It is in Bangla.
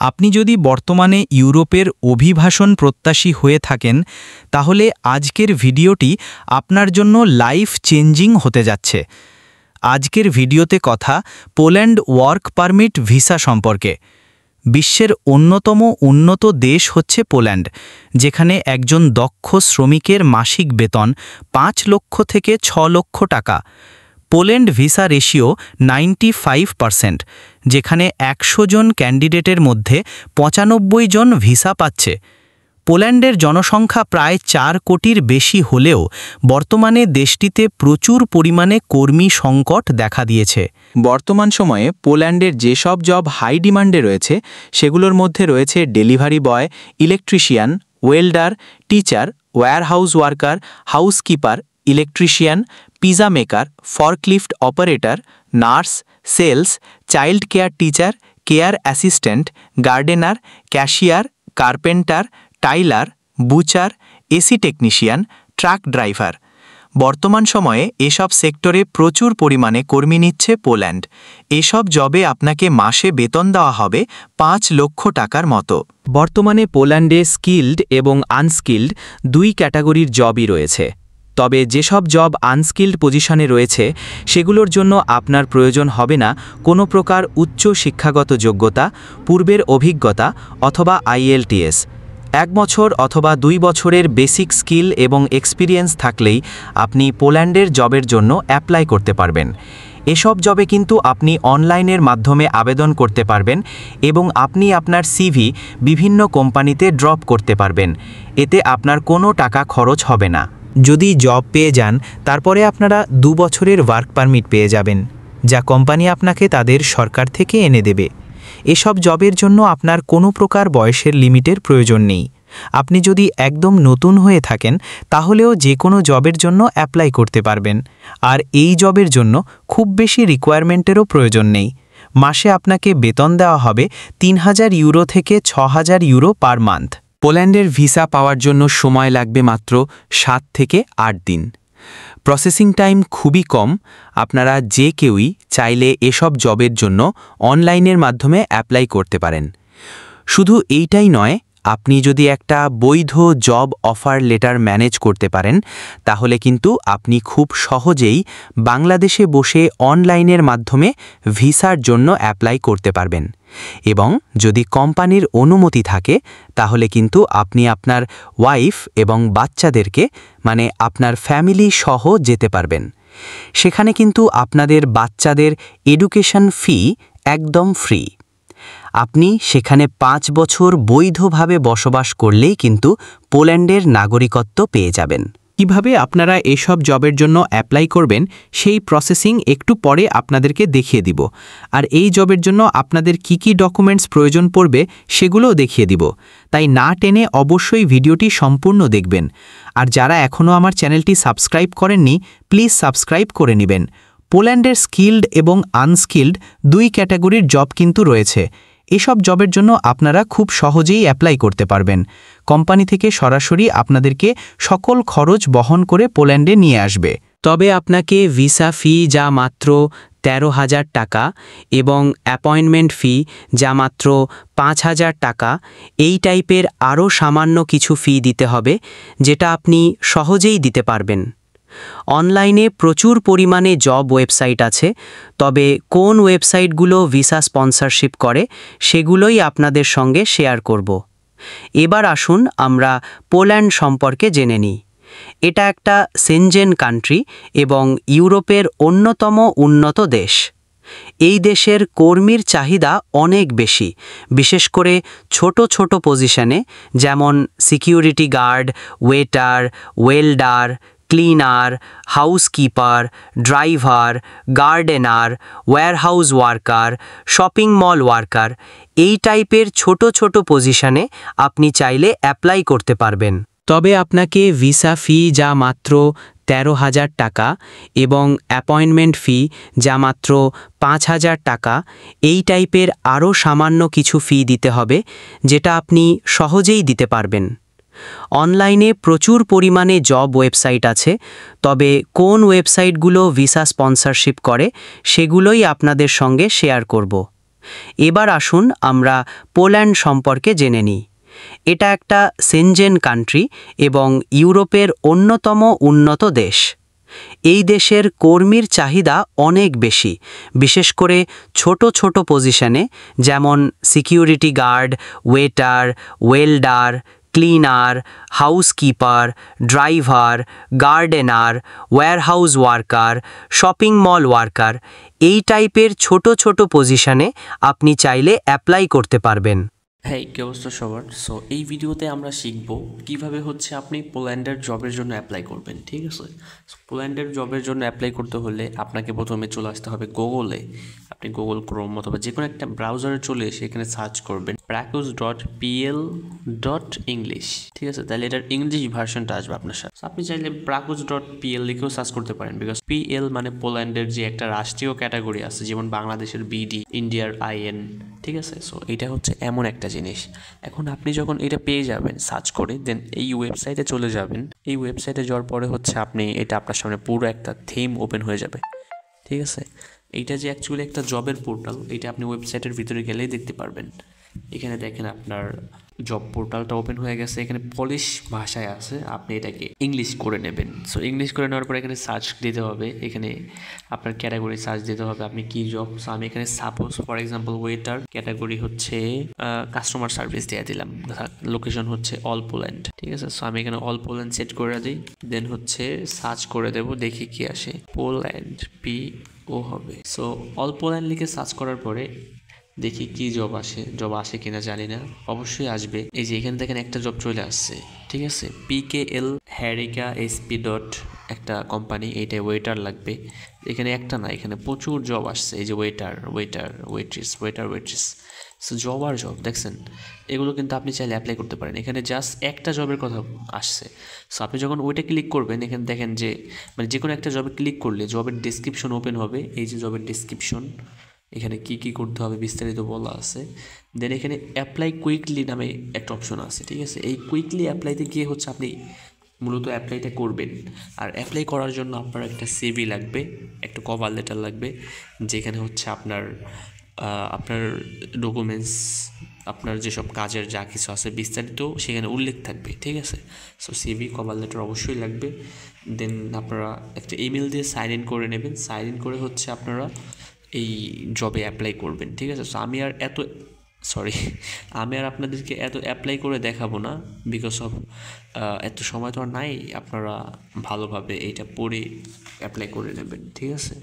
আপনি যদি বর্তমানে ইউরোপের অভিবাসন প্রত্যাশী হয়ে থাকেন তাহলে আজকের ভিডিওটি আপনার জন্য লাইফ চেঞ্জিং হতে যাচ্ছে। আজকের ভিডিওতে কথা পোল্যান্ড ওয়ার্ক পারমিট ভিসা সম্পর্কে। বিশ্বের অন্যতম উন্নত দেশ হচ্ছে পোল্যান্ড, যেখানে একজন দক্ষ শ্রমিকের মাসিক বেতন 5 লক্ষ থেকে 6 লক্ষ টাকা। পোল্যান্ড ভিসা রেশিও 95%, যেখানে 100 জন ক্যান্ডিডেটের মধ্যে 95 জন ভিসা পাচ্ছে। পোল্যান্ডের জনসংখ্যা প্রায় 4 কোটির বেশি হলেও বর্তমানে দেশটিতে প্রচুর পরিমাণে কর্মী সংকট দেখা দিয়েছে। বর্তমান সময়ে পোল্যান্ডের যেসব জব হাই ডিমান্ডে রয়েছে সেগুলোর মধ্যে রয়েছে delivery boy, electrician, welder, teacher, warehouse worker, housekeeper, electrician, pizza maker, forklift operator, nurse, sales, child care teacher, care assistant, gardener, cashier, carpenter, tiler, butcher, AC technician, truck driver. বর্তমান সময়ে এসব সেক্টরে প্রচুর পরিমাণে কর্মী নিচ্ছে পোল্যান্ড। এসব জবে আপনাকে মাসে বেতন দেওয়া হবে 5 লক্ষ টাকার মতো। বর্তমানে পোল্যান্ডে স্কিল্ড এবং আনস্কিল্ড 2 ক্যাটাগরির জবই রয়েছে। তবে যেসব জব আনস্কিল্ড পজিশনে রয়েছে সেগুলোর জন্য আপনার প্রয়োজন হবে না কোনো প্রকার উচ্চ শিক্ষাগত যোগ্যতা, পূর্বের অভিজ্ঞতা অথবা IELTS। 1 বছর অথবা 2 বছরের বেসিক স্কিল এবং এক্সপিরিয়েন্স থাকলেই আপনি পোল্যান্ডের জবের জন্য অ্যাপ্লাই করতে পারবেন। এসব জবে কিন্তু আপনি অনলাইনের মাধ্যমে আবেদন করতে পারবেন এবং আপনি আপনার সিভি বিভিন্ন কোম্পানিতে ড্রপ করতে পারবেন। এতে আপনার কোনো টাকা খরচ হবে না। যদি জব পেয়ে যান তারপরে আপনারা 2 বছরের ওয়ার্ক পারমিট পেয়ে যাবেন, যা কোম্পানি আপনাকে তাদের সরকার থেকে এনে দেবে। এসব জবের জন্য আপনার কোনো প্রকার বয়সের লিমিটের প্রয়োজন নেই। আপনি যদি একদম নতুন হয়ে থাকেন তাহলেও যে কোনো জবের জন্য অ্যাপ্লাই করতে পারবেন। আর এই জবের জন্য খুব বেশি রিকোয়ারমেন্টেরও প্রয়োজন নেই। মাসে আপনাকে বেতন দেওয়া হবে 3000 ইউরো থেকে 6000 ইউরো পার মান্থ। পোল্যান্ডের ভিসা পাওয়ার জন্য সময় লাগবে মাত্র 7 থেকে 8 দিন। প্রসেসিং টাইম খুবই কম। আপনারা যে কেউই চাইলে এসব জবের জন্য অনলাইনের মাধ্যমে অ্যাপ্লাই করতে পারেন। শুধু এইটাই নয়, আপনি যদি একটা বৈধ জব অফার লেটার ম্যানেজ করতে পারেন তাহলে কিন্তু আপনি খুব সহজেই বাংলাদেশে বসে অনলাইনের মাধ্যমে ভিসার জন্য অ্যাপ্লাই করতে পারবেন। এবং যদি কোম্পানির অনুমতি থাকে তাহলে কিন্তু আপনি আপনার ওয়াইফ এবং বাচ্চাদেরকে মানে আপনার ফ্যামিলি সহ যেতে পারবেন। সেখানে কিন্তু আপনাদের বাচ্চাদের এডুকেশন ফি একদম ফ্রি। আপনি সেখানে 5 বছর বৈধভাবে বসবাস করলেই কিন্তু পোল্যান্ডের নাগরিকত্ব পেয়ে যাবেন। কিভাবে আপনারা এসব জবের জন্য অ্যাপ্লাই করবেন সেই প্রসেসিং একটু পরে আপনাদেরকে দেখিয়ে দিব। আর এই জবের জন্য আপনাদের কি কি ডকুমেন্টস প্রয়োজন পড়বে সেগুলোও দেখিয়ে দিব। তাই না টেনে অবশ্যই ভিডিওটি সম্পূর্ণ দেখবেন। আর যারা এখনও আমার চ্যানেলটি সাবস্ক্রাইব করেননি প্লিজ সাবস্ক্রাইব করে নেবেন। পোল্যান্ডের স্কিল্ড এবং আনস্কিল্ড 2 ক্যাটাগরির জব কিন্তু রয়েছে। এসব জবের জন্য আপনারা খুব সহজেই অ্যাপ্লাই করতে পারবেন। কোম্পানি থেকে সরাসরি আপনাদেরকে সকল খরচ বহন করে পোল্যান্ডে নিয়ে আসবে। তবে আপনাকে ভিসা ফি যা মাত্র 13,000 টাকা এবং অ্যাপয়েন্টমেন্ট ফি যা মাত্র 5,000 টাকা, এই টাইপের আরও সামান্য কিছু ফি দিতে হবে, যেটা আপনি সহজেই দিতে পারবেন। অনলাইনে প্রচুর পরিমাণে জব ওয়েবসাইট আছে, তবে কোন ওয়েবসাইটগুলো ভিসা স্পন্সরশিপ করে সেগুলোই আপনাদের সঙ্গে শেয়ার করব। এবার আসুন আমরা পোল্যান্ড সম্পর্কে জেনে নিই। এটা একটা সেনজেন কান্ট্রি এবং ইউরোপের অন্যতম উন্নত দেশ। এই দেশের কর্মীর চাহিদা অনেক বেশি, বিশেষ করে ছোট ছোট পজিশনে যেমন security guard, waiter, welder, cleaner, housekeeper, driver, gardener, warehouse worker, shopping mall worker. এই টাইপের ছোট ছোট পজিশনে আপনি চাইলে অ্যাপ্লাই করতে পারবেন। তবে আপনাকে ভিসা ফি যা মাত্র 13,000 টাকা এবং অ্যাপয়েন্টমেন্ট ফি যা মাত্র 5,000 টাকা, এই টাইপের আরও সামান্য কিছু ফি দিতে হবে, যেটা আপনি সহজেই দিতে পারবেন। অনলাইনে প্রচুর পরিমাণে জব ওয়েবসাইট আছে, তবে কোন ওয়েবসাইটগুলো ভিসা স্পন্সরশিপ করে সেগুলোই আপনাদের সঙ্গে শেয়ার করব। এবার আসুন আমরা পোল্যান্ড সম্পর্কে জেনে নিই। এটা একটা সেনজেন কান্ট্রি এবং ইউরোপের অন্যতম উন্নত দেশ। এই দেশের কর্মীর চাহিদা অনেক বেশি, বিশেষ করে ছোট ছোট পজিশনে, যেমন security guard, waiter, welder, cleaner, housekeeper, driver, gardener, warehouse worker, shopping mall worker. এই টাইপের ছোট ছোট পজিশনে আপনি চাইলে অ্যাপ্লাই করতে পারবেন। হ্যাঁ, কি অবস্থা সবার? সো এই ভিডিওতে আমরা শিখব কিভাবে হচ্ছে আপনি পোল্যান্ডের জবের জন্য অ্যাপ্লাই করবেন, ঠিক আছে? পোল্যান্ডের জবের জন্য অ্যাপ্লাই করতে হলে আপনাকে প্রথমে চলে আসতে হবে গুগলে। আপনি গুগল ক্রোম অথবা যে কোনো একটা ব্রাউজারে চলে এসে এখানে সার্চ করবেন prakus.pl.english, ঠিক আছে? তাহলে এটার ইংলিশ ভার্সনটা আসবে আপনার সাথে। আপনি চাইলে prakus.pl লিখেও সার্চ করতে পারেন, বিকজ PL মানে পোল্যান্ডের যে একটা রাষ্ট্রীয় ক্যাটাগরি আছে, যেমন বাংলাদেশের BD, ইন্ডিয়ার IN, ঠিক আছে? সো এটা হচ্ছে এমন একটা জিনিস। এখন আপনি যখন এটা পেয়ে যাবেন সার্চ করে, দেন এই ওয়েবসাইটে চলে যাবেন। এই ওয়েবসাইটে যাওয়ার পরে হচ্ছে আপনি এটা আপনার সামনে পুরো একটা থিম ওপেন হয়ে যাবে, ঠিক আছে? এইটা যে অ্যাকচুয়ালি একটা জবের পোর্টাল, এটা আপনি ওয়েবসাইটের ভিতরে গেলেই দেখতে পারবেন। এখানে দেখেন আপনার জব পোর্টালটা ওপেন হয়ে গেছে। এখানে পলিশ ভাষায় আছে, আপনি এটাকে ইংলিশ করে নেবেন। সো ইংলিশ করে নেওয়ার পর এখানে সার্চ দিতে হবে, এখানে আপনার ক্যাটাগরি সার্চ দিতে হবে আপনি কি জব। সো আমি এখানে suppose for example waiter, category হচ্ছে কাস্টমার সার্ভিস দিয়ে দিলাম, লোকেশন হচ্ছে অল পোল্যান্ড, ঠিক আছে? সো আমি এখানে অল পোল্যান্ড সেট করে দিই, দেন হচ্ছে সার্চ করে দেবো, দেখি কি আসে। পোল্যান্ড PO হবে। সো অল পোল্যান্ড লিখে সার্চ করার পরে দেখি কি জব আসে কিনা জানি না, অবশ্যই আসবে। এই যে এখানে দেখেন একটা জব চলে আসছে, ঠিক আছে? PKL হ্যারিকা SP ডট একটা কোম্পানি, এইটাই ওয়েটার লাগবে। এখানে একটা না, এখানে প্রচুর জব আসছে। এই যে ওয়েট্রেস। সো জব আর জব দেখছেন, এগুলো কিন্তু আপনি চাইলে অ্যাপ্লাই করতে পারেন। এখানে জাস্ট একটা জবের কথা আসছে। সো আপনি যখন ওইটা ক্লিক করবেন, এখানে দেখেন যে মানে যে কোনো একটা জবে ক্লিক করলে জবের ডেসক্রিপশন ওপেন হবে। এই যে জবের ডেসক্রিপশন, এখানে কি কি করতে হবে বিস্তারিত বলা আছে। দেন এখানে অ্যাপ্লাই কুইকলি নামে একটা অপশন আছে, ঠিক আছে? এই কুইকলি অ্যাপ্লাইতে গিয়ে হচ্ছে আপনি মূলত অ্যাপ্লাইটা করবেন। আর অ্যাপ্লাই করার জন্য আপনার একটা CV লাগবে, একটা কভার লেটার লাগবে, যেখানে হচ্ছে আপনার ডকুমেন্টস, আপনার যেসব কাজের যা কিছু আছে বিস্তারিত সেখানে উল্লেখ থাকবে, ঠিক আছে? সো CV, কভার লেটার অবশ্যই লাগবে। দেন আপনারা একটা ইমেল দিয়ে সাইন ইন করে নেবেন। সাইন ইন করে হচ্ছে আপনারা এই জবে অ্যাপ্লাই করবেন, ঠিক আছে? সো আমি আর আপনাদেরকে এত অ্যাপ্লাই করে দেখাবো না, বিকজ অফ এত সময় তো আর নাই। আপনারা ভালোভাবে এইটা পড়ে অ্যাপ্লাই করে নেবেন, ঠিক আছে?